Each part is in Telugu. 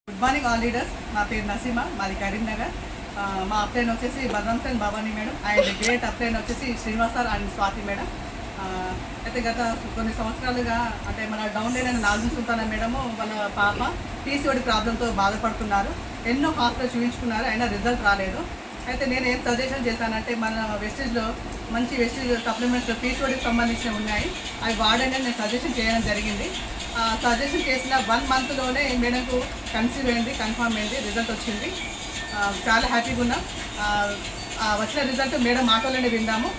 Good morning all leaders. నా పేరు నసీమా, మాది కరీంనగర్. మా అప్లైన్ వచ్చేసి Badramsen Bhavani madam and great upline వచ్చేసి Srinivas sir and Swathi madam. అయితే గత కొన్ని సంవత్సరాలుగా అంటే మన డౌన్ లైన్ అయిన నాజు సుల్తానా మేడము వాళ్ళ పాప పీసీఓడి ప్రాబ్లంతో బాధపడుతున్నారు. ఎన్నో హాస్పిటల్ చూపించుకున్నారు, అయినా రిజల్ట్ రాలేదు. అయితే నేను ఏం సజెషన్ చేశానంటే మన వెస్టేజ్లో మంచి వెస్టేజ్ సప్లిమెంట్స్ పీసీఓడికి సంబంధించినవి ఉన్నాయి, అవి వాడండి అని నేను సజెషన్ చేయడం జరిగింది. సజెషన్ చేసిన 1 మంత్లోనే మేడంకు కన్సీవ్ అయింది, కన్ఫర్మ్ అయింది, రిజల్ట్ వచ్చింది. చాలా హ్యాపీగా ఉన్నాం. వచ్చిన రిజల్ట్ మేడం మాటలోనే విందాము.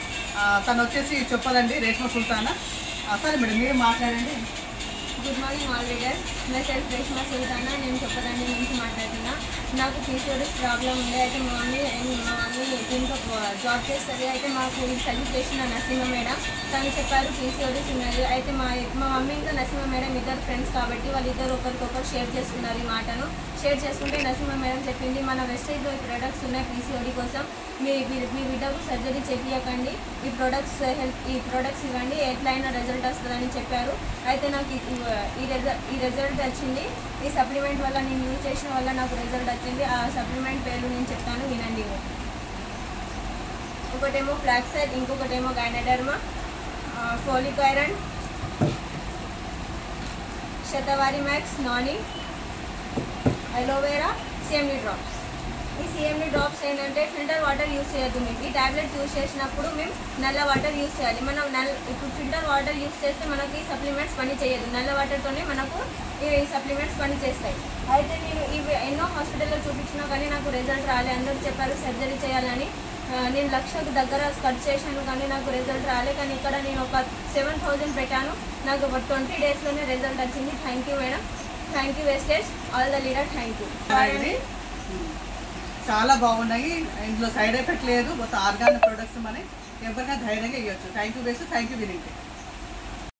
తను వచ్చేసి చెప్పదండి రేష్మా సుల్తానా. సరే మేడం మీరు మాట్లాడండి. Good morning all leaders. My self Reshma Sultana. నేను చెప్పదండి నుంచి మాట్లాడుతున్నా. నాకు పీసీఓడిస్ ప్రాబ్లం ఉంది. అయితే మా మమ్మీ దీంట్లో జాబ్ చేస్తుంది. అయితే మాకు ఇది సజెస్ట్ చేసిన నసీమా మేడం. తను చెప్పారు పీసీఓడిస్ ఉన్నది. అయితే మా మమ్మీ ఇంకా నసీమా మేడం ఇద్దరు ఫ్రెండ్స్ కాబట్టి వాళ్ళిద్దరు ఒకరికొకరు షేర్ చేసుకున్నారు. ఈ మాటను షేర్ చేసుకుంటే నసీమా మేడం చెప్పింది, మన వెస్టేజ్లో ఈ ప్రొడక్ట్స్ ఉన్నాయి పీసీఓడి కోసం, మీ బిడ్డకు సర్జరీ చేపియకండి, ఈ ప్రొడక్ట్స్ ఇవ్వండి, ఎట్లయినా రిజల్ట్ వస్తుందని చెప్పారు. అయితే నాకు ఈ రిజల్ట్ వచ్చింది. ఈ సప్లిమెంట్ వల్ల నేను యూజ్ చేసిన వల్ల నాకు రిజల్ట్ వచ్చింది. ఆ సప్లిమెంట్ పేర్లు నేను చెప్తాను, వినండి. ఒకటేమో ఫ్లాక్సైడ్, ఇంకొకటేమో ganoderma, folic iron, Shatavari max, noni, aloe vera, CMD drops. ఈ సిఎండి డ్రాప్స్ ఏంటంటే ఫిల్టర్ వాటర్ యూజ్ చేయొద్దు. మీకు ఈ ట్యాబ్లెట్ యూజ్ చేసినప్పుడు మేము నల్ల వాటర్ యూజ్ చేయాలి. మనం ఇప్పుడు ఫిల్టర్ వాటర్ యూజ్ చేస్తే మనకి సప్లిమెంట్స్ పని చేయదు. నల్ల వాటర్తోనే మనకు ఈ సప్లిమెంట్స్ పని చేస్తాయి. అయితే నేను ఇవి ఎన్నో హాస్పిటల్లో చూపించినా కానీ నాకు రిజల్ట్ రాలే. అందరూ చెప్పారు సర్జరీ చేయాలని. నేను 1,00,000 దగ్గర ఖర్చు చేశాను కానీ నాకు రిజల్ట్ రాలే. కానీ ఇక్కడ నేను ఒక 7,000 పెట్టాను. నాకు ఒక 20 డేస్లోనే రిజల్ట్ వచ్చింది. Thank you madam. Thank you Vestige, all the leader. Thank you. చాలా బాగున్నాయి, ఇందులో సైడ్ ఎఫెక్ట్ లేదు, మొత్తం ఆర్గానిక్ ప్రొడక్ట్స్ మనకి ఎవరికైనా ధైర్యంగా ఇవ్వచ్చు. Thank you west, thank you winning.